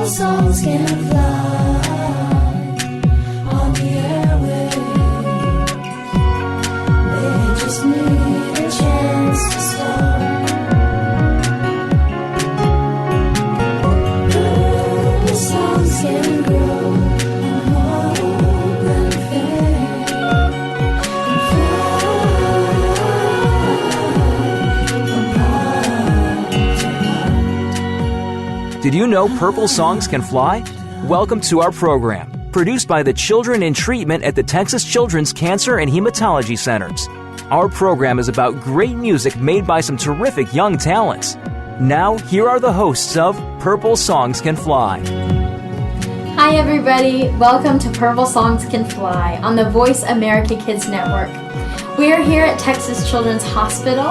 Purple songs can fly on the airwaves. They just need a chance to start. Purple songs can grow and hope and faith and fly from heart to heart. Did you know Purple Songs Can Fly? Welcome to our program, produced by the Children in Treatment at the Texas Children's Cancer and Hematology Centers. Our program is about great music made by some terrific young talents. Now, here are the hosts of Purple Songs Can Fly. Hi everybody, welcome to Purple Songs Can Fly on the Voice America Kids Network. We are here at Texas Children's Hospital,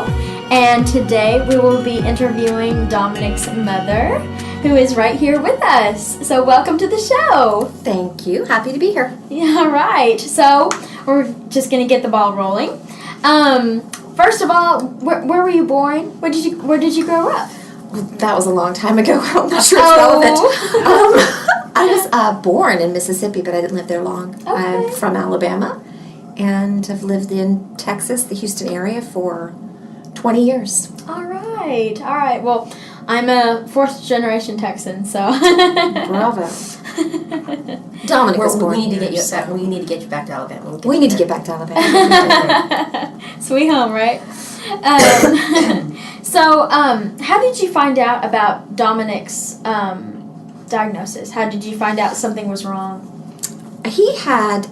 and today we will be interviewing Dominic's mother, who is right here with us. So welcome to the show. Thank you. Happy to be here. Yeah, right. So we're just going to get the ball rolling. First of all, where were you born? Where did you grow up? That was a long time ago. I'm not sure it's relevant. I was born in Mississippi, but I didn't live there long. Okay. I'm from Alabama, and I've lived in Texas, the Houston area, for 20 years. All right. Well, I'm a fourth-generation Texan, so. Bravo. Dominic was born we need to here, get you so- back. We need to get you back to Alabama. We need to get back to Alabama. Sweet home, right? So, how did you find out about Dominic's diagnosis? How did you find out something was wrong? He had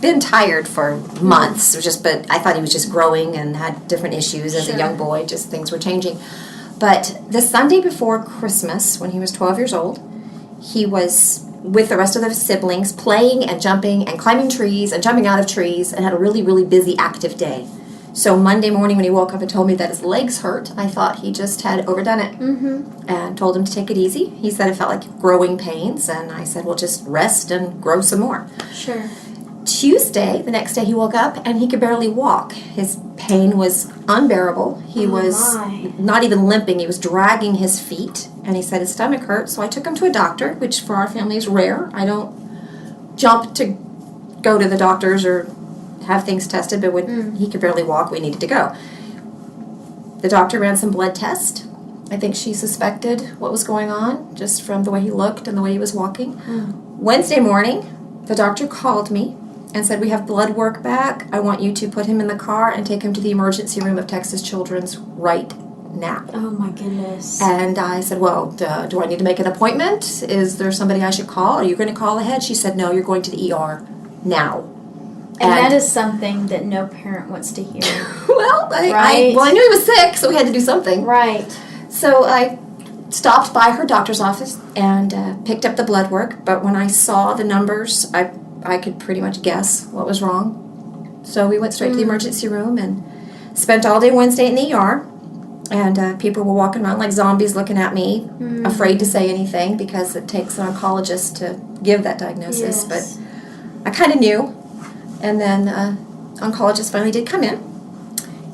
been tired for months, but I thought he was just growing and had different issues as Sure. a young boy, just things were changing. But the Sunday before Christmas, when he was 12 years old, he was with the rest of the siblings playing and jumping and climbing trees and jumping out of trees and had a really, really busy, active day. So Monday morning when he woke up and told me that his legs hurt, I thought he just had overdone it and told him to take it easy. He said it felt like growing pains, and I said, well, just rest and grow some more. Sure. Tuesday, the next day, he woke up and he could barely walk. His pain was unbearable. He was my. not even limping. He was dragging his feet, and he said his stomach hurt. So I took him to a doctor, which for our family is rare. I don't jump to go to the doctors or have things tested, but when he could barely walk, we needed to go. The doctor ran some blood tests. I think she suspected what was going on just from the way he looked and the way he was walking. Wednesday morning, the doctor called me and said, we have blood work back. I want you to put him in the car and take him to the emergency room of Texas Children's right now. Oh my goodness. And I said, well, do I need to make an appointment? Is there somebody I should call? Are you going to call ahead? She said, no, you're going to the ER now. And that is something that no parent wants to hear. Well, I Right. knew he was sick, so we had to do something. Right. So I stopped by her doctor's office and picked up the blood work. But when I saw the numbers, I could pretty much guess what was wrong. So we went straight to the emergency room and spent all day Wednesday in the ER. And people were walking around like zombies looking at me, afraid to say anything because it takes an oncologist to give that diagnosis. Yes. But I kind of knew. And then oncologist finally did come in.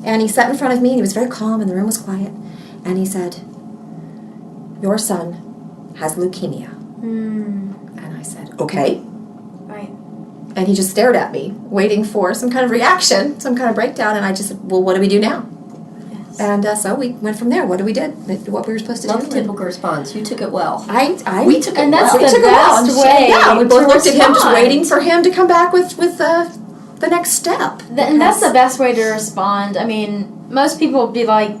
And he sat in front of me, and he was very calm, and the room was quiet. And he said, your son has leukemia. And I said, okay. Right. And he just stared at me, waiting for some kind of reaction, some kind of breakdown. And I just said, well, what do we do now? Yes. And so we went from there. What we did, what we were supposed to Not do. the typical response. You took it well. We took it And that's well. the We took it well. best way Yeah, we both to looked at him, just respond. waiting for him to come back with the next step. And that's the Because- best way to respond. I mean, most people would be like,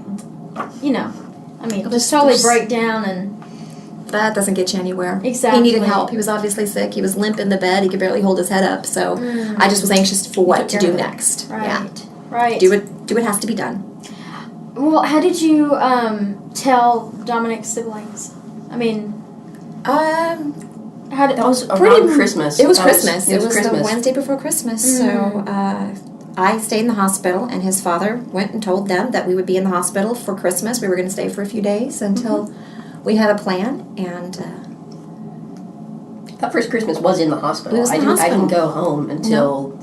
just totally there's- break down and. That doesn't get you anywhere. Exactly. He needed help. He was obviously sick. He was limp in the bed. He could barely hold his head up. So I just was anxious for what to took do care of it. next. Right. Yeah. Right. Do what has to be done. Well, how did you tell Dominic's siblings? I mean, how did That was pretty around Christmas. It was That Christmas. It was the Christmas. Wednesday before Christmas. So I stayed in the hospital, and his father went and told them that we would be in the hospital for Christmas. We were going to stay for a few days until we had a plan. And That first Christmas was in the hospital. It was in the I hospital. didn't go home until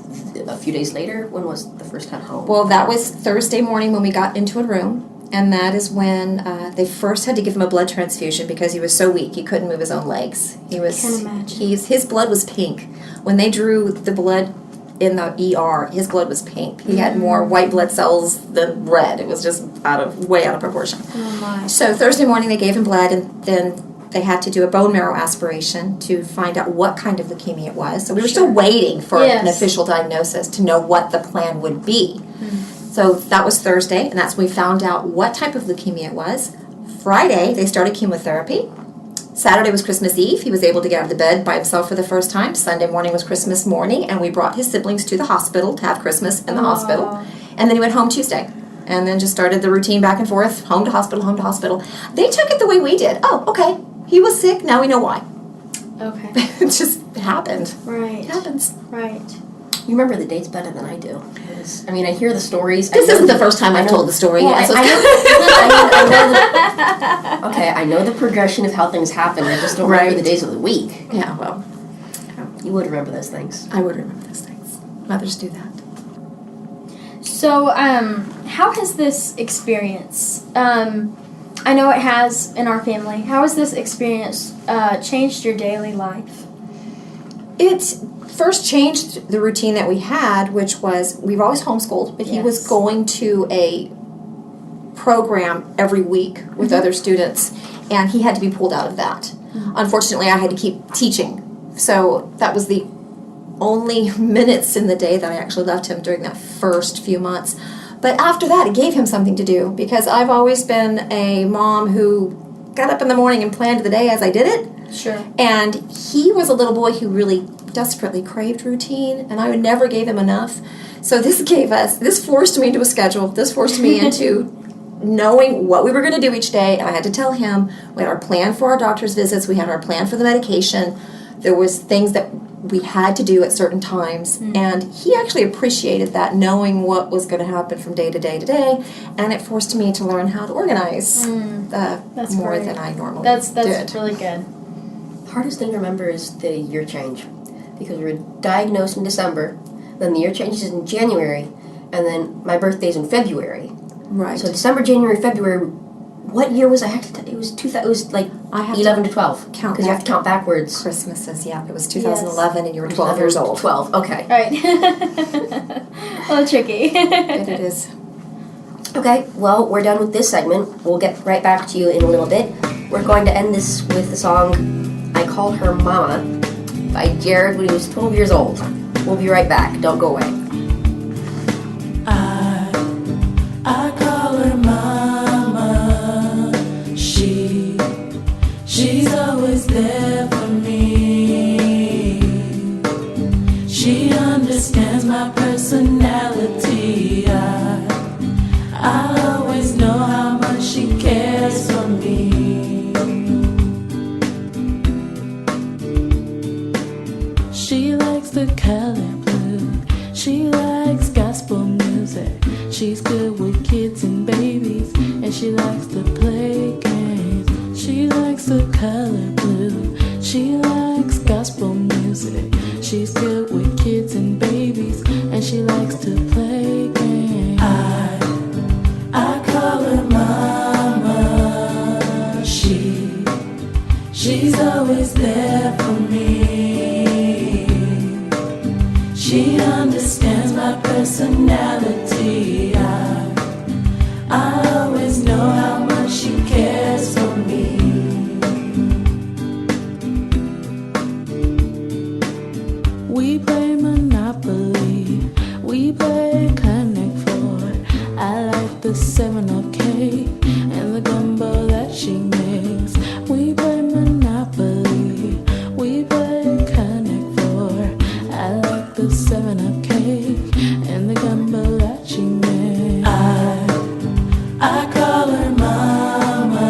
a few days later. When was the first time home? well, that was Thursday morning when we got into a room. And that is when they first had to give him a blood transfusion because he was so weak he couldn't move his own legs. He was. Can't imagine. His blood was pink. When they drew the blood in the ER, his blood was pink. He had more white blood cells than red. It was just way out of proportion. Oh my. So Thursday morning they gave him blood, and then they had to do a bone marrow aspiration to find out what kind of leukemia it was. So we were still waiting for an official diagnosis to know what the plan would be. So that was Thursday, and that's when we found out what type of leukemia it was. Friday, they started chemotherapy. Saturday was Christmas Eve. He was able to get out of the bed by himself for the first time. Sunday morning was Christmas morning, and we brought his siblings to the hospital to have Christmas in the hospital. And then he went home Tuesday, and then just started the routine back and forth, home to hospital, home to hospital. They took it the way we did. Oh, okay, he was sick, now we know why. Okay. It just happened. Right. It happens. Right. You remember the dates better than I do. I mean, I hear the stories. This isn't the first time I've told the story Well, yet. So I know the progression of how things happen. I just don't remember the days of the week. yeah, well, You would remember those things. I would remember those things. Mothers do that. So, how has this experience, I know it has in our family, how has this experience changed your daily life? It first changed the routine that we had, which was we've always homeschooled, but he was going to a program every week with other students, and he had to be pulled out of that. Unfortunately, I had to keep teaching, so that was the only minutes in the day that I actually left him during that first few months. But after that, it gave him something to do, because I've always been a mom who got up in the morning and planned the day as I did it. Sure. And he was a little boy who really desperately craved routine, and I never gave him enough. So this forced me into a schedule. This forced me into knowing what we were going to do each day, and I had to tell him we had our plan for our doctor's visits, we had our plan for the medication. There was things that we had to do at certain times, and he actually appreciated that, knowing what was going to happen from day to day to day, and it forced me to learn how to organize That's more great. than I normally That's did. really good. Hardest thing to remember is the year change. Because we were diagnosed in December, then the year changes in January, and then my birthday's in February. Right. So December, January, February, what year was I? It was 2000. It was like I have 11 to 12. count Because you have to count backwards. Christmases, yeah. It was 2011, and you were 12 years old. 12, okay. Right. A little tricky. But it is. Okay, well, we're done with this segment. We'll get right back to you in a little bit. We're going to end this with the song I Called Her Mama by Jared when he was 12 years old. We'll be right back. Don't go away. I call her mama. She's always there for me. She understands my personality. I always know how much she cares for me. She likes the color blue. She likes gospel music. She's good with kids and babies, and she likes to play games. She likes the color blue. She likes gospel music. She's good with kids and babies, and she likes to play games. I call her mama. She's always there for me. She understands my personality. I always know how much she cares for me. We play Monopoly. We play Connect Four. I like the 7-Up cake and the gumbo that she makes. We play Monopoly. We play Connect Four. I like the 7-Up cake and the gumbo that she makes. I call her mama.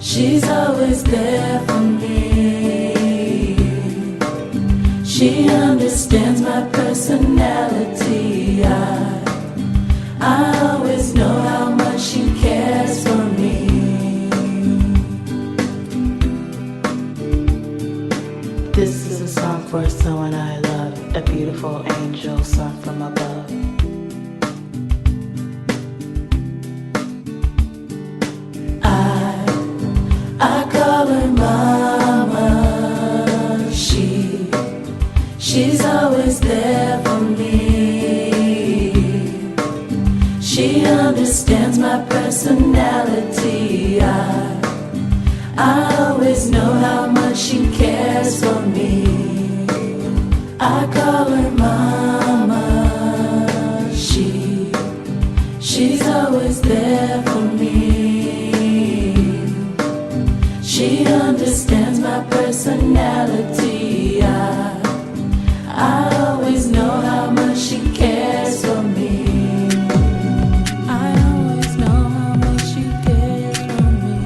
She's always there for me. She understands my personality. I always know how much she cares for me. This is a song for someone I love, a beautiful angel sung from above. call her mama. She's always there for me. She understands my personality. I always know how much she cares for me. I always know how much she cares for me.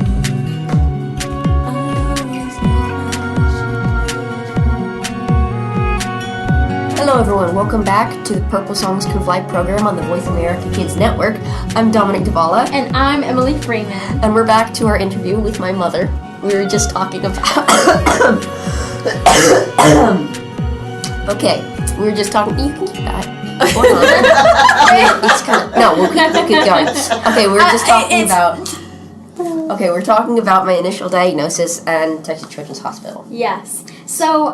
I always know how much she cares for me. Hello, everyone. Welcome back to the Purple Songs Can Fly program on the Voice America Kids Network. I'm Dominic Dybala. And I'm Emily Freeman. And we're back to our interview with my mother. We were just talking about... Okay, we were just talking... You can keep that. What's going on? It's kind of... No, we'll keep going. Okay, we were just talking about... Okay, we're talking about my initial diagnosis and Texas Children's Hospital. Yes. So,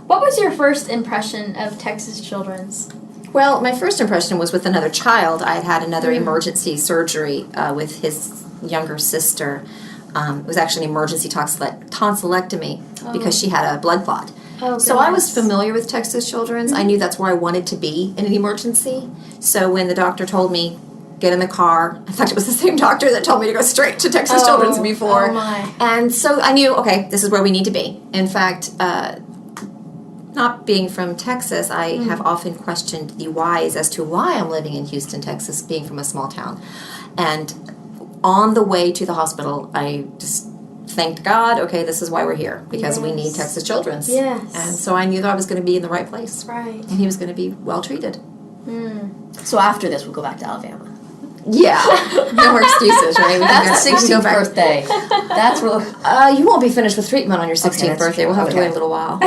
what was your first impression of Texas Children's? Well, my first impression was with another child. I had had another emergency surgery with his younger sister. It was actually an emergency tonsillectomy because she had a blood clot. Oh, so I was familiar with Texas Children's. I knew that's where I wanted to be in an emergency. So when the doctor told me, get in the car, in fact, it was the same doctor that told me to go straight to Texas Children's before. Oh my. And so I knew, okay, this is where we need to be. In fact, not being from Texas, I have often questioned the whys as to why I'm living in Houston, Texas, being from a small town. And on the way to the hospital, I just thanked God, okay, this is why we're here, because we need Texas Children's. Yes. And so I knew that I was going to be in the right place. Right. And he was going to be well treated. So after this, we'll go back to Alabama. Yeah. No more excuses, right? That's the 16th birthday. That's what... you won't be finished with treatment on your 16th that's birthday. true. We'll have to Okay. wait a little while.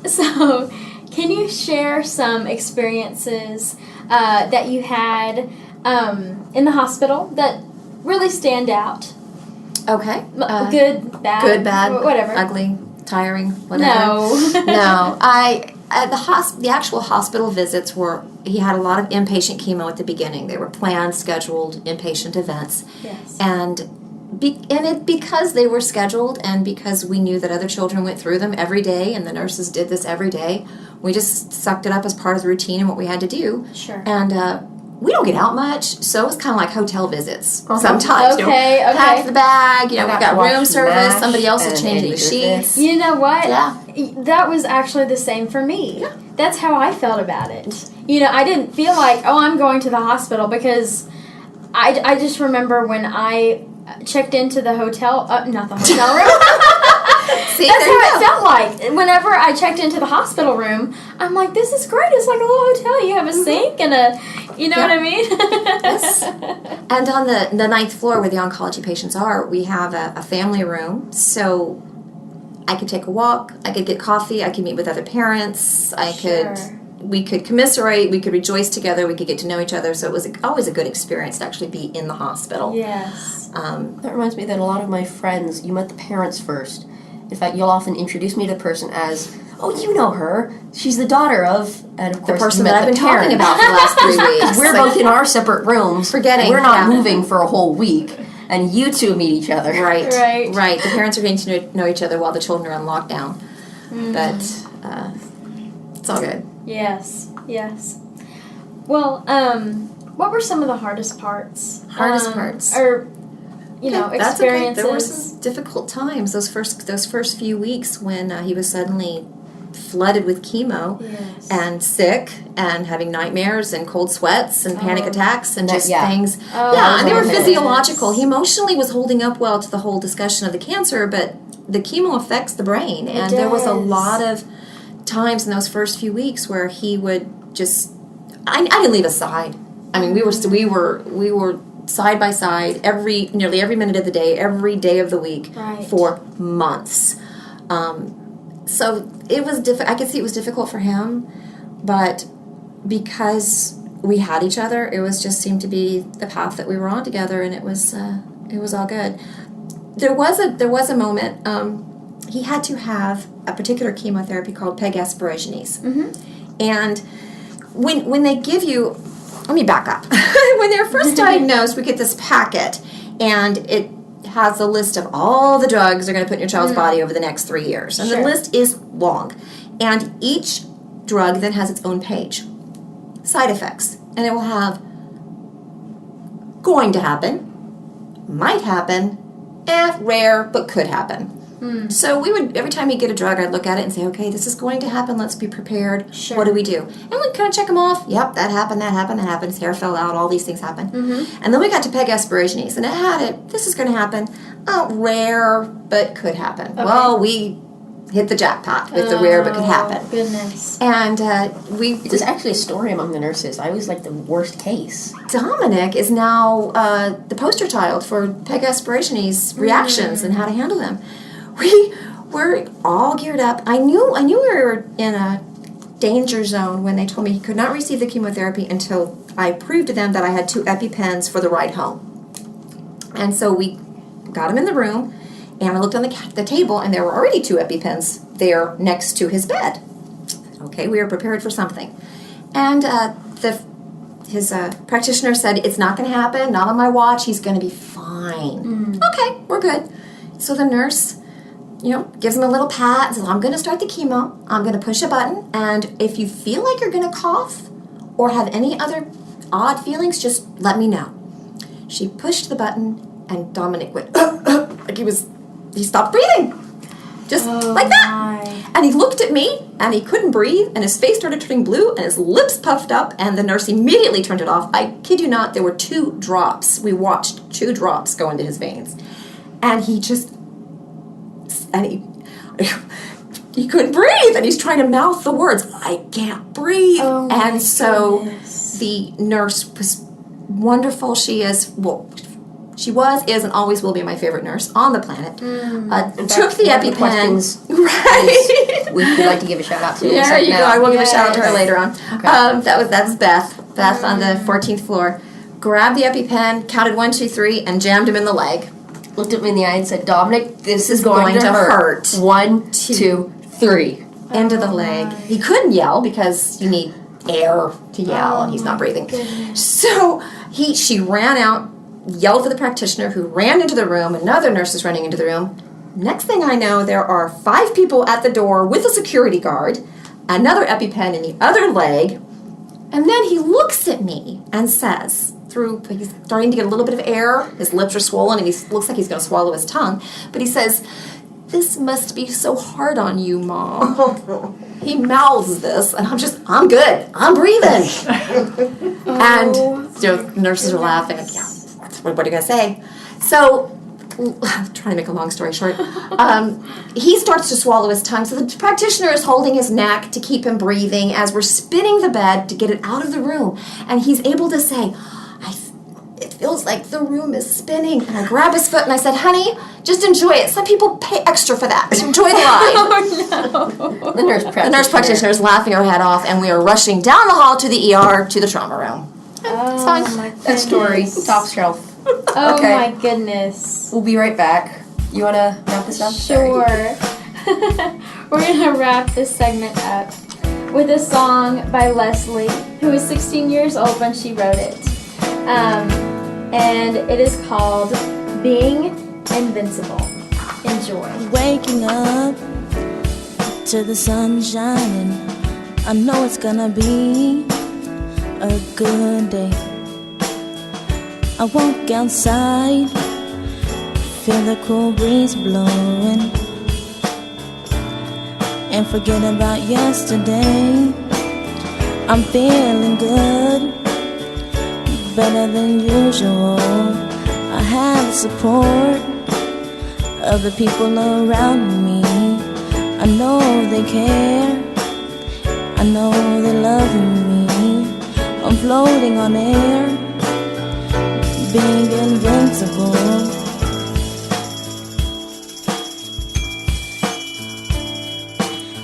So, can you share some experiences that you had in the hospital that really stand out? Okay. Good, bad, whatever. Ugly, tiring, whatever. No. No. The actual hospital visits were, he had a lot of inpatient chemo at the beginning. They were planned, scheduled inpatient events. Yes. And because they were scheduled and because we knew that other children went through them every day and the nurses did this every day, we just sucked it up as part of the routine and what we had to do. Sure. And we don't get out much, so it's kind of like hotel visits. Sometimes, Okay. pack the bag, we got watch room service, MASH somebody else is and changing the Eddie sheets. You know what? Yeah. That was actually the same for me. Yeah. That's how I felt about it. I didn't feel like, oh, I'm going to the hospital, because I just remember when I checked into the hotel, not the hotel room. See, That's there you how go. it felt like. Whenever I checked into the hospital room, I'm like, this is great. It's like a little hotel. You have a sink and what I mean? Yes. And on the 9th floor where the oncology patients are, we have a family room. So I could take a walk, I could get coffee, I could meet with other parents, we could commiserate, we could rejoice together, we could get to know each other. So it was always a good experience to actually be in the hospital. Yes. That reminds me that a lot of my friends, you met the parents first. In fact, you'll often introduce me to the person as, oh, you know her. She's the daughter of, and of The course, person you met that I've been the talking parent. about for the last 3 weeks. We're both in our separate rooms. Forgetting, We're not yeah. moving for a whole week, and you two meet each other. Right. Right. The parents are getting to know each other while the children are on lockdown. But it's all good. Yes. Well, what were some of the hardest parts? Hardest parts? Or, That's experiences? okay. There were some difficult times. Those first few weeks when he was suddenly flooded with chemo Yes. and sick and having nightmares and cold sweats and panic attacks and just things. Oh, And they were goodness. physiological. He emotionally was holding up well to the whole discussion of the cancer, but the chemo affects the brain, and there was a does. lot of times in those first few weeks where he would just. I didn't leave his side. I mean, we were side by side nearly every minute of the day, every day of the week Right. for months. So it was I could see it was difficult for him, but because we had each other, it was just seemed to be the path that we were on together, and it was all good. There was a moment. He had to have a particular chemotherapy called PEG asparaginase, and when they give you, let me back up. When they're first diagnosed, we get this packet, and it has a list of all the drugs they're going to put in your child's body over the next 3 years. And Sure. the list is long. And each drug then has its own page. Side effects. And it will have going to happen, might happen, rare, but could happen. So we would, every time we get a drug, I'd look at it and say, okay, this is going to happen, let's be prepared. Sure. What do we do? And we'd kind of check them off. Yep, that happened, his hair fell out, all these things happen. And then we got to peg aspirations, and it had it, this is going to happen. Rare, but could happen. Okay. Well, we hit the jackpot with the rare, but could happen. Goodness. And There's actually a story among the nurses. I was like the worst case. Dominic is now the poster child for peg aspirations reactions and how to handle them. We were all geared up. I knew we were in a danger zone when they told me he could not receive the chemotherapy until I proved to them that I had 2 EpiPens for the ride home. And so we got him in the room, and I looked on the table, and there were already 2 EpiPens there next to his bed. Okay, we were prepared for something. And his practitioner said, it's not going to happen, not on my watch, he's going to be fine. Okay, we're good. So the nurse, gives him a little pat and says, I'm going to start the chemo, I'm going to push a button, and if you feel like you're going to cough or have any other odd feelings, just let me know. She pushed the button, and Dominic went, like he stopped breathing. Just like that. My. And he looked at me, and he couldn't breathe, and his face started turning blue, and his lips puffed up, and the nurse immediately turned it off. I kid you not, there were 2 drops. We watched 2 drops go into his veins. And he couldn't breathe, and he's trying to mouth the words, I can't breathe. Oh, and so goodness. the nurse was wonderful. She is, and always will be my favorite nurse on the planet. Took the EpiPen. Right. We'd like to give a shout out to. Yeah, you go. I will give a shout out to her Yes. later on. Okay. That's Beth. Beth on the 14th floor. Grabbed the EpiPen, counted 1, 2, 3, and jammed him in the leg. Looked at me in the eye and said, Dominic, this is going to hurt. 1, 2, 3. Into the leg. He couldn't yell because you need air to yell, and he's not breathing. Goodness. So she ran out, yelled for the practitioner, who ran into the room. Another nurse is running into the room. Next thing I know, there are 5 people at the door with a security guard, another EpiPen in the other leg, and then he looks at me and says, he's starting to get a little bit of air, his lips are swollen, and he looks like he's going to swallow his tongue, but he says, this must be so hard on you, Mom. He mouths this, and I'm good, I'm breathing. And nurses are laughing, and, what are you going to say? So, trying to make a long story short, he starts to swallow his tongue, so the practitioner is holding his neck to keep him breathing as we're spinning the bed to get it out of the room, and he's able to say, it feels like the room is spinning. And I grab his foot and I said, honey, just enjoy it. Some people pay extra for that. Enjoy the ride. The nurse practitioner is laughing her head off, and we are rushing down the hall to the ER to the trauma room. Oh, fine. my That story, goodness. top shelf. Oh, Okay. my goodness. We'll be right back. You want to wrap this up? Sure. We're going to wrap this segment up with a song by Leslie, who was 16 years old when she wrote it. And it is called Being Invincible. Enjoy. Waking up to the sun shining, I know it's gonna be a good day. I walk outside, feel the cool breeze blowing, and forget about yesterday. I'm feeling good, better than usual. I have the support of the people around me. I know they care, I know they love me. I'm floating on air, being invincible.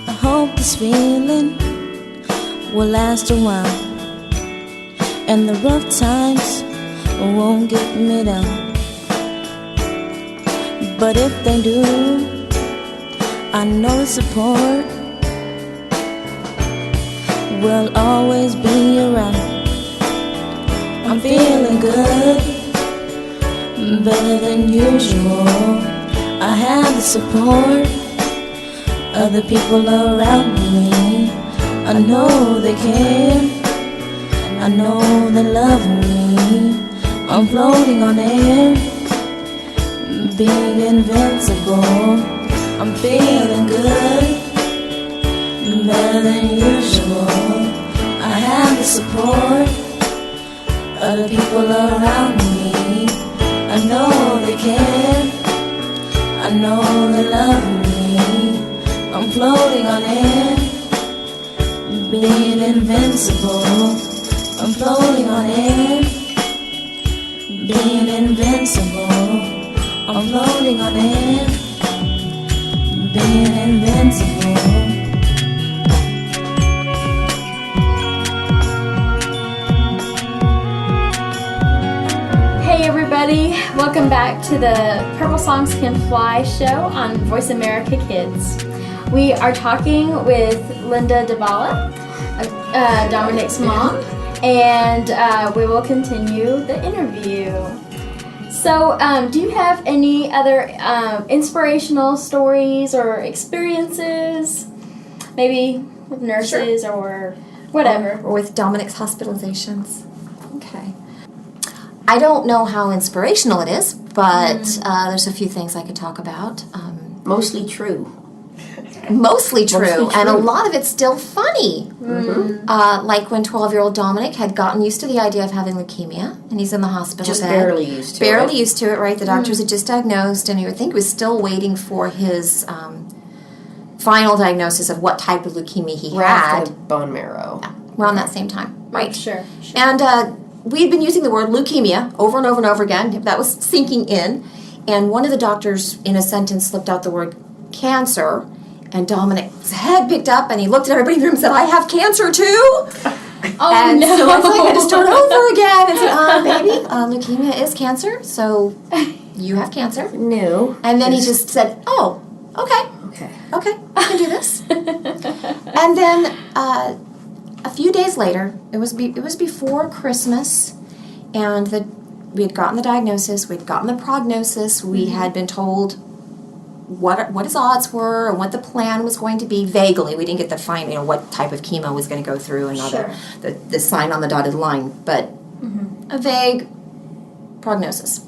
I hope this feeling will last a while, and the rough times won't get me down. But if they do, I know the support will always be around. I'm feeling good, better than usual. I have the support Other people around me, I know they care. I know they love me. I'm floating on air, being invincible. I'm feeling good, better than usual. I have the support of the people around me. I know they care. I know they love me. I'm floating on air, being invincible. I'm floating on air, being invincible. I'm floating on air, being invincible. Hey everybody, welcome back to the Purple Songs Can Fly show on Voice America Kids. We are talking with Linda Dybala, Dominic's mom, and we will continue the interview. So, do you have any other inspirational stories or experiences? Maybe with nurses or whatever. Or with Dominic's hospitalizations. Okay. I don't know how inspirational it is, but there's a few things I could talk about. Mostly true. Mostly true, Mostly and a true. lot of it's still funny. Like when 12-year-old Dominic had gotten used to the idea of having leukemia, and he's in the hospital Just bed. barely used to it. Barely used to it, right? The doctors had just diagnosed, and you would think he was still waiting for his final diagnosis of what type of leukemia he Right had. after the bone marrow. Around that same time, right? Sure. And we'd been using the word leukemia over and over and over again. That was sinking in. And one of the doctors in a sentence slipped out the word cancer. And Dominic's head picked up and he looked at everybody in the room and said, I have cancer too. Oh And no! so I had to start over again and say, baby, leukemia is cancer, so you have cancer. No. And then he just said, oh, okay. Okay. Okay, I can do this. And then a few days later, it was before Christmas, and we had gotten the diagnosis, we'd gotten the prognosis, we had been told what his odds were and what the plan was going to be vaguely. We didn't get the fine, what type of chemo was going to go through and all the sign on the dotted line, but a vague prognosis.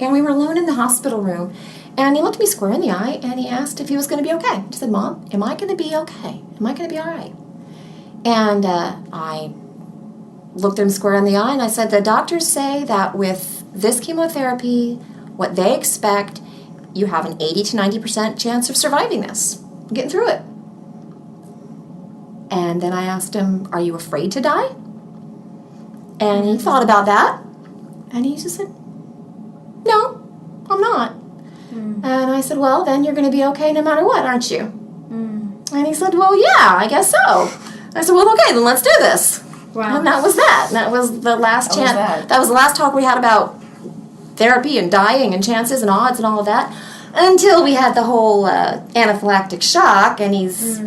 And we were alone in the hospital room, and he looked me square in the eye and he asked if he was going to be okay. I said, Mom, am I going to be okay? Am I going to be all right? And I looked him square in the eye and I said, the doctors say that with this chemotherapy, what they expect, you have an 80 to 90% chance of surviving this, getting through it. And then I asked him, are you afraid to die? And he thought about that, and he just said, no, I'm not. And I said, well, then you're going to be okay no matter what, aren't you? And he said, well, yeah, I guess so. I said, well, okay, then let's do this. Wow. And that was that. That was the last That was chance. that. That was the last talk we had about therapy and dying and chances and odds and all of that, until we had the whole anaphylactic shock, and he's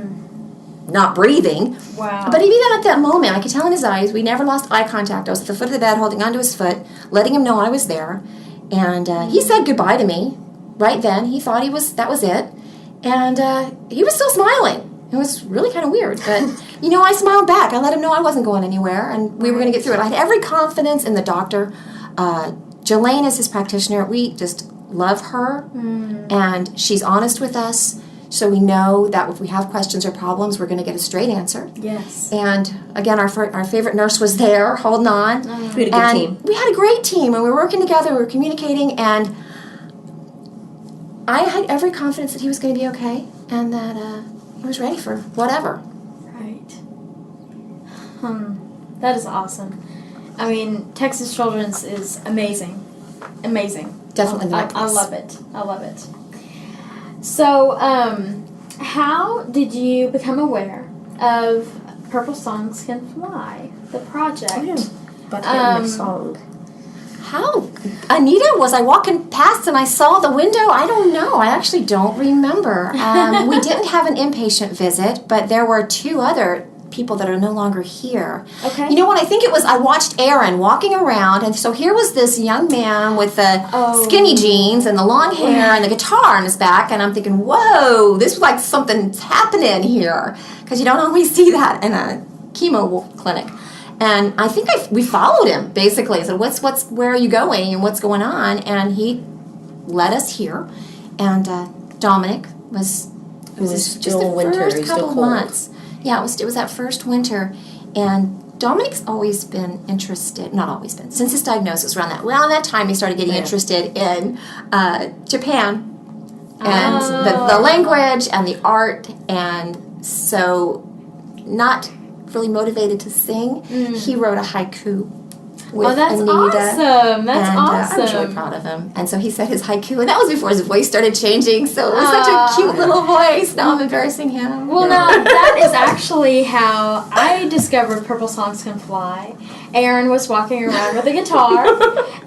not breathing. Wow. But even at that moment, I could tell in his eyes, we never lost eye contact. I was at the foot of the bed holding onto his foot, letting him know I was there. And he said goodbye to me right then. He thought that was it. And he was still smiling. It was really kind of weird. But, I smiled back. I let him know I wasn't going anywhere, and we were going to get through it. I had every confidence in the doctor. Jelaine is his practitioner. We just love her, and she's honest with us. So we know that if we have questions or problems, we're going to get a straight answer. Yes. And again, our favorite nurse was there, holding on. We had a good team. We had a great team, and we were working together, we were communicating, and I had every confidence that he was going to be okay, and that he was ready for whatever. Right. That is awesome. I mean, Texas Children's is amazing. Amazing. Definitely I necklace. love it. I love it. So, how did you become aware of Purple Songs Can Fly, the project? But next song. How, Anita, was I walking past and I saw the window? I don't know. I actually don't remember. We didn't have an inpatient visit, but there were two other people that are no longer here. Okay. You know what? I think it was, I watched Aaron walking around, and so here was this young man with the skinny jeans and the long hair and the guitar on his back, and I'm thinking, whoa, this was like something's happening here, because you don't always see that in a chemo clinic. And I think we followed him, basically. I said, where are you going and what's going on? And he led us here, and Dominic was just the first couple of months. Yeah, it was that first winter, and Dominic's always been interested. Not always been, since his diagnosis. Around that time, he started getting interested in Japan and the language and the art, and so not really motivated to sing. He wrote a haiku. With that's Anita, awesome. That's awesome. I was really proud of him. And so he said his haiku, and that was before his voice started changing, so it was such a cute little voice. Now I'm embarrassing him. Well, now, that is actually how I discovered Purple Songs Can Fly. Aaron was walking around with a guitar,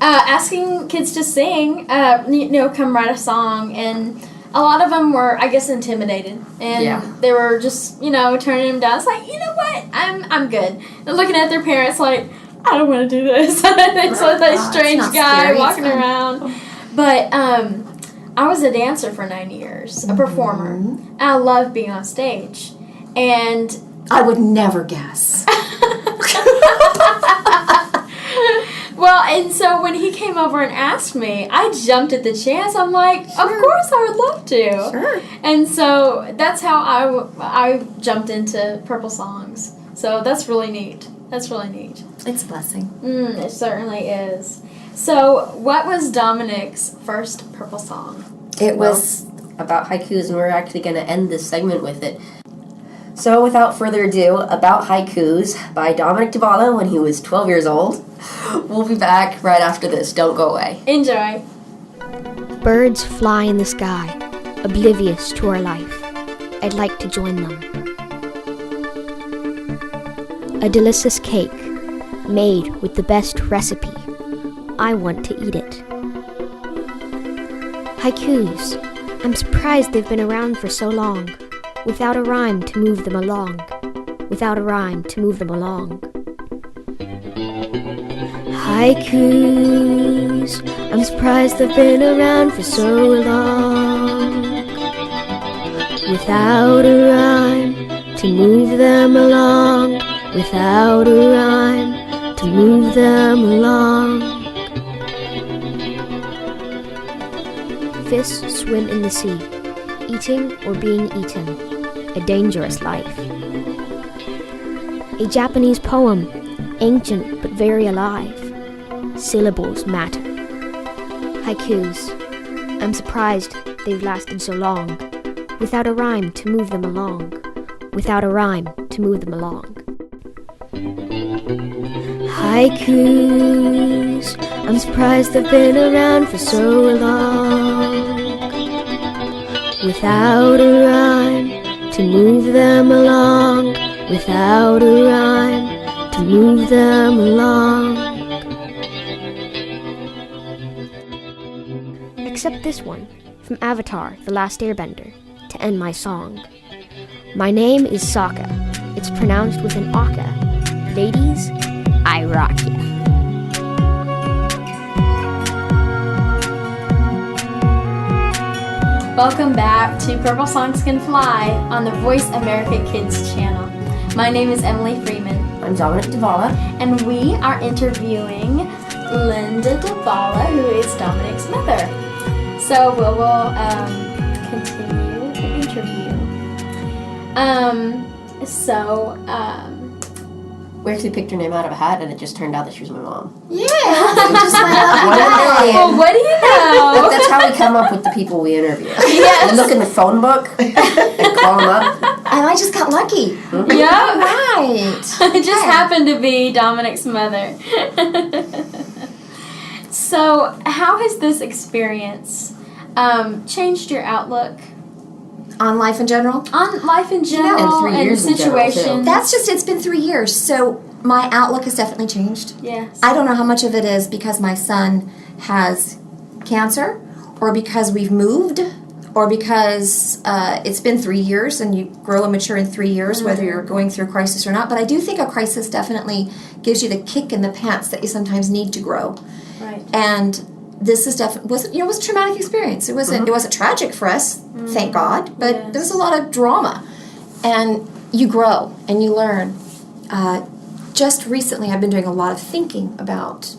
asking kids to sing, come write a song, and a lot of them were, I guess, intimidated, and they were just, turning him down. It's like, you know what, I'm good. And looking at their parents like, I don't want to do this. It's like that strange guy walking around. But I was a dancer for 9 years, a performer. And I love being on stage. And I would never guess. Well, and so when he came over and asked me, I jumped at the chance. I'm like, of course I would love to. Sure. And so that's how I jumped into Purple Songs. So that's really neat. That's really neat. It's a blessing. It certainly is. So what was Dominic's first Purple song? It was about haikus, and we're actually going to end this segment with it. So without further ado, about haikus by Dominic Dybala when he was 12 years old. We'll be back right after this. Don't go away. Enjoy. Birds fly in the sky, oblivious to our life. I'd like to join them. A delicious cake, made with the best recipe. I want to eat it. Haikus. I'm surprised they've been around for so long, without a rhyme to move them along. Without a rhyme to move them along. Haikus. I'm surprised they've been around for so long, without a rhyme to move them along. Without a rhyme to move them along. Fish swim in the sea, eating or being eaten, a dangerous life. A Japanese poem, ancient but very alive. Syllables matter. Haikus. I'm surprised they've lasted so long, without a rhyme to move them along. Without a rhyme to move them along. Haikus. I'm surprised they've been around for so long, without a rhyme to move them along. Without a rhyme to move them along. Except this one, from Avatar, The Last Airbender, to end my song. My name is Sokka. It's pronounced with an aka. Ladies, I rock ya. Welcome back to Purple Songs Can Fly on the Voice America Kids channel. My name is Emily Freeman. I'm Dominic Dybala. And we are interviewing Linda Dybala, who is Dominic's mother. So we will continue the interview. We actually picked her name out of a hat, and it just turned out that she was my mom. Yeah, just like Well, what do you know? That's how we come up with the people we interview. Yes. We look in the phone book and call them up. and I just got lucky. Yeah, Right. it just happened to be Dominic's mother. So, how has this experience changed your outlook On life in general? on life in general 3 years in general, too. situations? It's been 3 years, so my outlook has definitely changed. Yes. I don't know how much of it is because my son has cancer, or because we've moved, or because it's been 3 years and you grow and mature in 3 years, whether you're going through a crisis or not. But I do think a crisis definitely gives you the kick in the pants that you sometimes need to grow. Right. And this is definitely was a traumatic experience. It wasn't tragic for us, thank God, but there was a lot of drama, and you grow and you learn. Just recently, I've been doing a lot of thinking about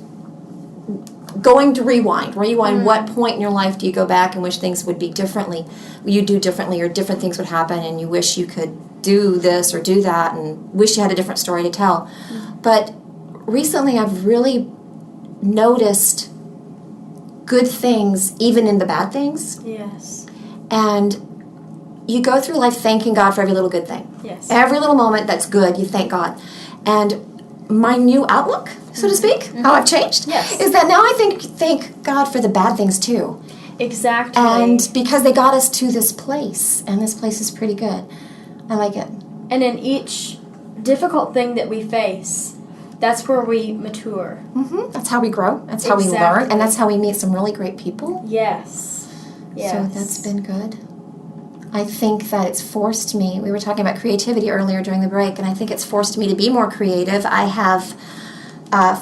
going to rewind. What point in your life do you go back and wish things would be differently? You do differently, or different things would happen, and you wish you could do this or do that, and wish you had a different story to tell. But recently, I've really noticed good things, even in the bad things. Yes. And you go through life thanking God for every little good thing. Yes. Every little moment that's good, you thank God. And my new outlook, so to speak, how I've changed, is that now I thank God for the bad things too. Exactly. And because they got us to this place, and this place is pretty good. I like it. And in each difficult thing that we face, that's where we mature. That's how we grow. That's how we learn. And that's how we meet some really great people. Yes. So that's been good. I think that it's forced me, we were talking about creativity earlier during the break, and I think it's forced me to be more creative. I have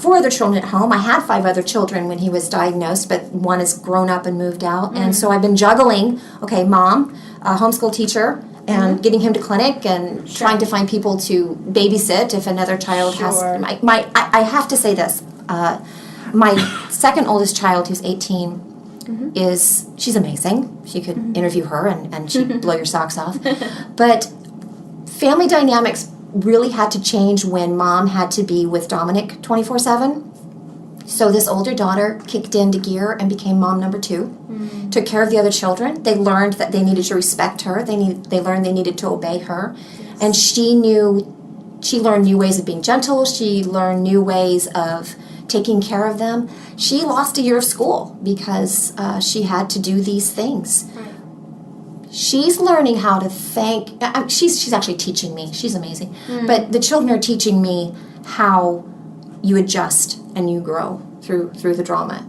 4 other children at home. I had 5 other children when he was diagnosed, but one has grown up and moved out. And so I've been juggling, mom, homeschool teacher, and getting him to clinic, and trying to find people to babysit if another child has. I have to say this. My second oldest child, who's 18, she's amazing. She could interview her and she'd blow your socks off. But family dynamics really had to change when mom had to be with Dominic 24/7. So this older daughter kicked into gear and became mom number 2. Took care of the other children. They learned that they needed to respect her. They learned they needed to obey her. And she learned new ways of being gentle. She learned new ways of taking care of them. She lost a year of school because she had to do these things. She's learning how to thank. She's actually teaching me. She's amazing. But the children are teaching me how you adjust and you grow through the drama.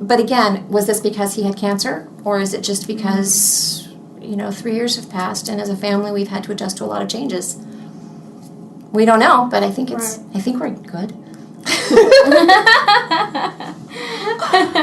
But again, was this because he had cancer, or is it just because 3 years have passed, and as a family we've had to adjust to a lot of changes? We don't know, but I think we're good.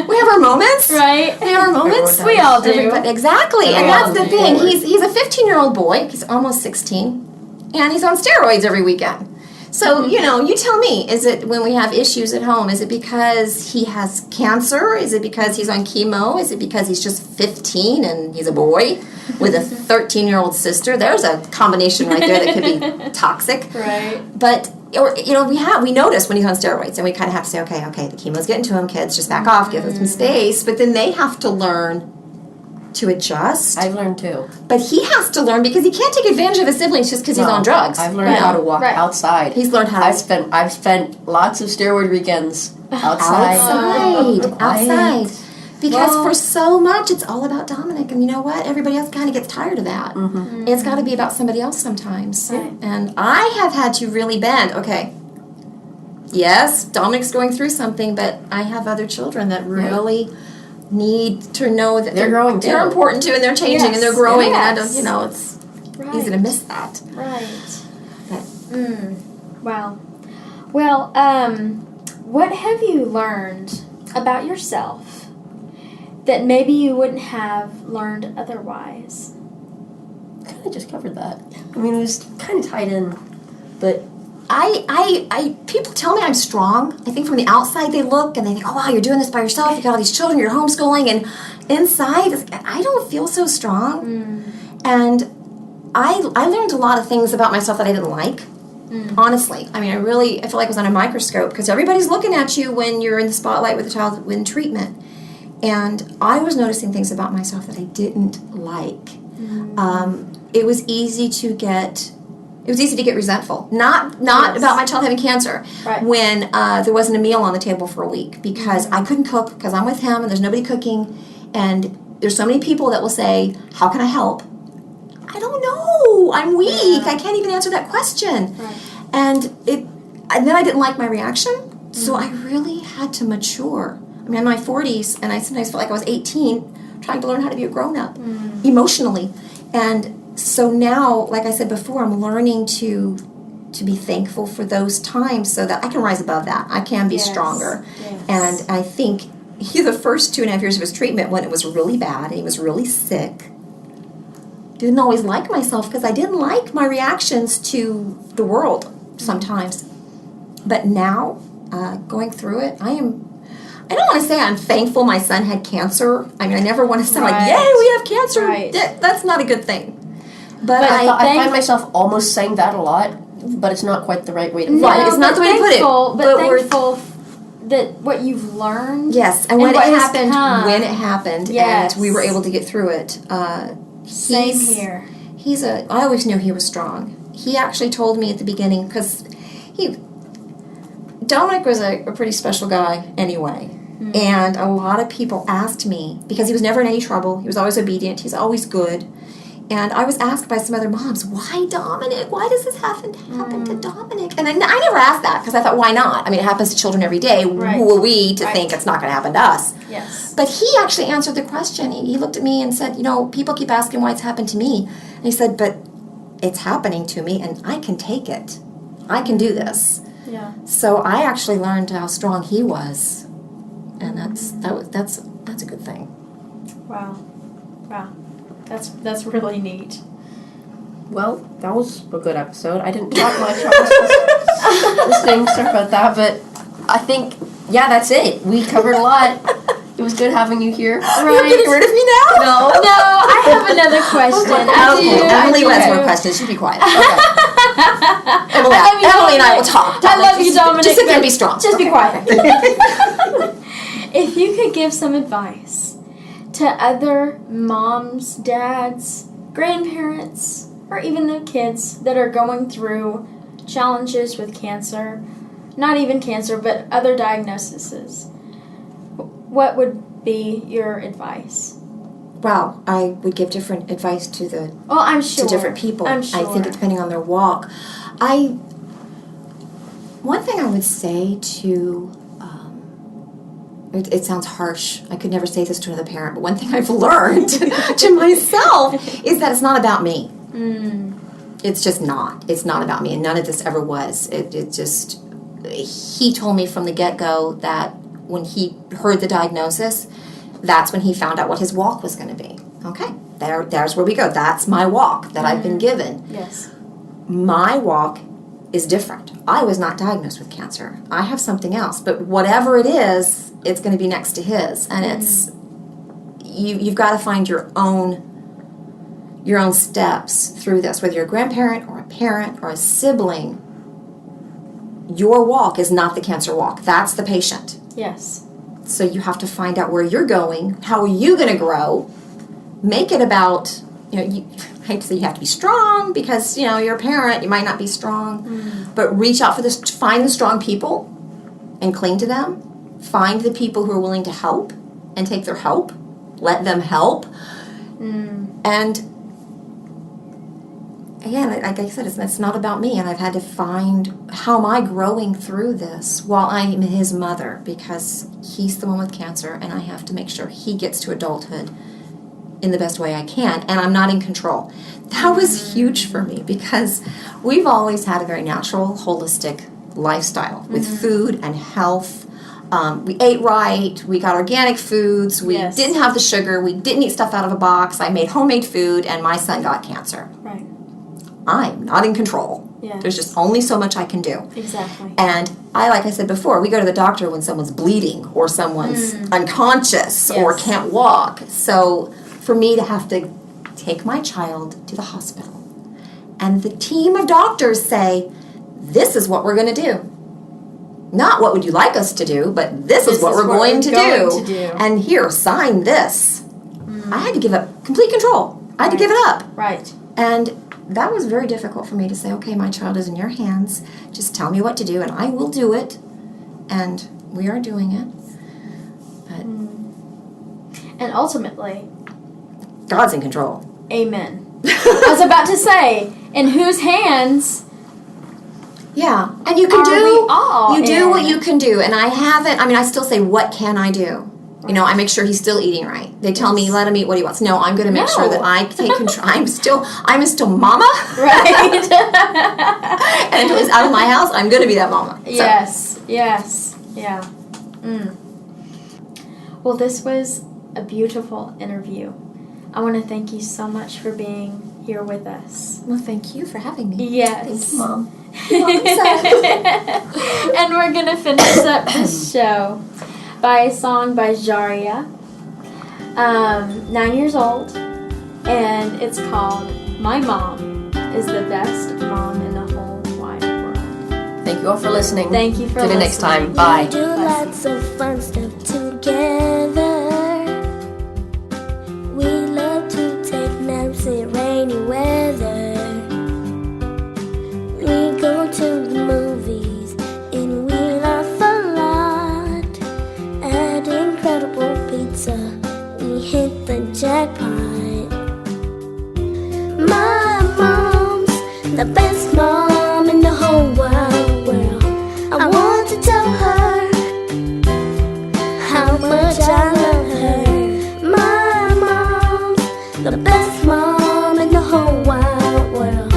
We have our moments, right? We have our moments. We all do. Exactly, and that's the thing. He's a 15-year-old boy. He's almost 16, and he's on steroids every weekend. So, you tell me, is it when we have issues at home, is it because he has cancer? Is it because he's on chemo? Is it because he's just 15 and he's a boy with a 13-year-old sister? There's a combination right there that could be toxic. Right. But, we notice when he's on steroids, and we kind of have to say, okay, the chemo's getting to him, kids, just back off, give him some space. But then they have to learn to adjust. I've learned too. But he has to learn because he can't take advantage of his siblings just because he's on drugs. I've learned how to walk outside. He's learned how to... I've spent lots of steroid weekends outside. Outside. Because for so much, it's all about Dominic. And you know what? Everybody else kind of gets tired of that. It's got to be about somebody else sometimes. Right. And I have had to really bend. Okay, yes, Dominic's going through something, but I have other children that really... need to know that they're growing too. They're important too, and they're changing, and they're growing, and I don't, it's easy to miss that. Right. But, Wow. Well, what have you learned about yourself that maybe you wouldn't have learned otherwise? Kind of just covered that. I mean, it was kind of tied in, but people tell me I'm strong. I think from the outside they look and they think, oh wow, you're doing this by yourself. You got all these children, you're homeschooling, and inside I don't feel so strong. And I learned a lot of things about myself that I didn't like. Honestly, I mean, I feel like I was on a microscope because everybody's looking at you when you're in the spotlight with a child in treatment. And I was noticing things about myself that I didn't like. It was easy to get resentful. Not about my child having cancer. Right. When there wasn't a meal on the table for a week because I couldn't cook because I'm with him and there's nobody cooking, and there's so many people that will say, "How can I help?" I don't know. I'm weak. I can't even answer that question. Right. And then I didn't like my reaction, so I really had to mature. I mean, I'm in my 40s, and I sometimes felt like I was 18 trying to learn how to be a grown-up emotionally. And so now, like I said before, I'm learning to be thankful for those times so that I can rise above that. I can be stronger. Yes. And I think the first 2.5 years of his treatment, when it was really bad and he was really sick, didn't always like myself because I didn't like my reactions to the world sometimes. But now, going through it, I don't want to say I'm thankful my son had cancer. I mean, I never want to sound like, yay, we have cancer. Right. That's not a good thing. But I find myself almost saying that a lot, but it's not quite the right way to put Right, it. it's not the way to put it. But thankful that what you've learned. Yes, and when it what has happened, come. Yes. and we were able to get through it. Same here. I always knew he was strong. He actually told me at the beginning, because Dominic was a pretty special guy anyway. Mm-hmm. And a lot of people asked me, because he was never in any trouble, he was always obedient, he's always good. And I was asked by some other moms, why Dominic? Why does this happen to Dominic? And I never asked that, because I thought, why not? I mean, it happens to children every day. Right. Who are we to think it's not going to happen to us? Yes. But he actually answered the question. He looked at me and said, people keep asking why it's happened to me. And he said, but it's happening to me, and I can take it. I can do this. Yeah. So I actually learned how strong he was, and that's a good thing. Wow. That's really neat. Well, that was a good episode. I didn't talk much. I was listening. Sorry about that, but I think, that's it. We covered a lot. It was good having you here. You're getting rid of me now? No, I have another question. Emily has more questions. You be quiet. Okay. Emily and I will talk. I love you, Dominic. Just sit there and be strong. Just be quiet. If you could give some advice to other moms, dads, grandparents, or even the kids that are going through challenges with cancer, not even cancer, but other diagnoses, what would be your advice? Well, I would give different advice to I'm sure. to different people. I'm sure. I think depending on their walk. One thing I would say to, it sounds harsh. I could never say this to another parent, but one thing I've learned to myself is that it's not about me. It's just not. It's not about me, and none of this ever was. He told me from the get-go that when he heard the diagnosis, that's when he found out what his walk was going to be. Okay, there's where we go. That's my walk that I've been given. Yes. My walk is different. I was not diagnosed with cancer. I have something else, but whatever it is, it's going to be next to his, and it's you've got to find your own steps through this. Whether you're a grandparent or a parent or a sibling, your walk is not the cancer walk. That's the patient. Yes. So you have to find out where you're going. How are you going to grow? Make it about, I hate to say you have to be strong because, you're a parent, you might not be strong. But reach out for this, find the strong people and cling to them. Find the people who are willing to help and take their help. Let them help. And again, like I said, it's not about me, and I've had to find how am I growing through this while I'm his mother, because he's the one with cancer, and I have to make sure he gets to adulthood in the best way I can, and I'm not in control. That was huge for me because we've always had a very natural, holistic lifestyle with food and health. We ate right, we got organic foods, we didn't have the sugar, we didn't eat stuff out of a box, I made homemade food, and my son got cancer. Right. I'm not in control. Yes. There's just only so much I can do. Exactly. And like I said before, we go to the doctor when someone's bleeding or someone's unconscious or can't walk. So for me to have to take my child to the hospital and the team of doctors say, this is what we're going to do. Not what would you like us to do, but this is what we're going to do. And here, sign this. I had to give up complete control. I had to give it up. Right. And that was very difficult for me to say, okay, my child is in your hands. Just tell me what to do, and I will do it. And we are doing it. But and ultimately, God's in control. Amen. I was about to say, in whose hands? Yeah, and you can Are we all do in? what you can do. And I still say, what can I do? You know, I make sure he's still eating right. They tell me, let him eat what he wants. No, I'm going to make sure that I take control. I'm still mama. Right. And until he's out of my house, I'm going to be that mama. So. Yes. Yeah. Well, this was a beautiful interview. I want to thank you so much for being here with us. Well, thank you for having me. Yes. Thank you, Mom. And we're going to finish up this show by a song by Jaria, 9 years old, and it's called My Mom is the Best Mom in the Whole Wide World. Thank you all for listening. Thank you for listening. Till the next time. Bye. We do lots of fun stuff together. We love to take naps in rainy weather. We go to the movies and we laugh a lot. At Incredible Pizza, we hit the jackpot. My mom's the best mom in the whole wide world. I want to tell her how much I love her. My mom's the best mom in the whole wide world.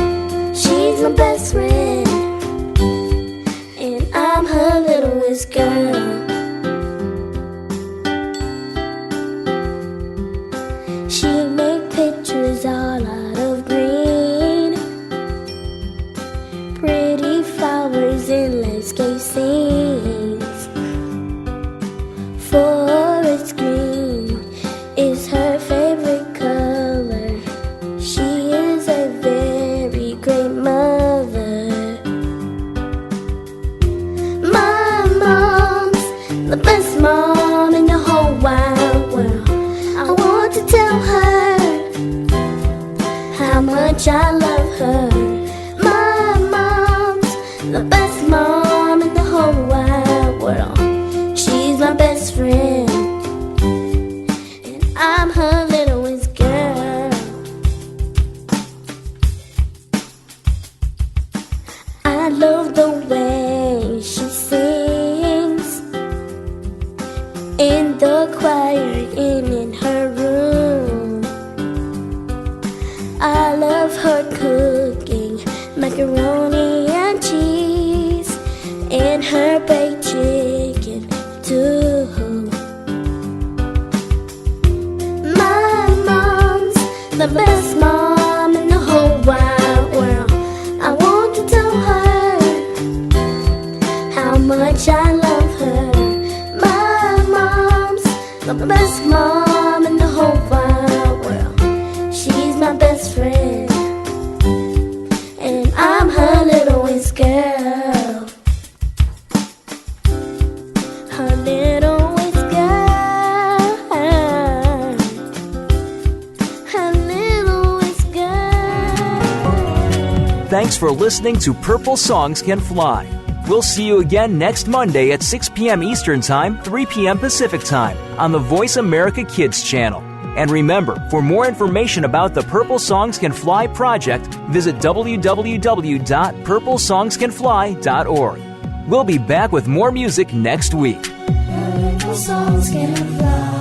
She's my best friend, and I'm her littlest girl. She make pictures all out of green, pretty flowers in landscape scenes. Forest green is her favorite color. She is a very great mother. My mom's the best mom in the whole wide world. I want to tell her how much I love her. My mom's the best mom in the whole wide world. She's my best friend, and I'm her littlest girl. I love the way she sings in the choir and in her room. I love her cooking macaroni and cheese and her baked chicken too. My mom's the best mom in the whole wide world. I want to tell her how much I love her. My mom's the best mom in the whole wide world. She's my best friend, and I'm her littlest girl. Her littlest girl. Her littlest girl. Thanks for listening to Purple Songs Can Fly. We'll see you again next Monday at 6 p.m. Eastern Time, 3 p.m. Pacific Time on the Voice America Kids channel. And remember, for more information about the Purple Songs Can Fly project, visit www.purplesongscanfly.org. We'll be back with more music next week. Purple songs can fly.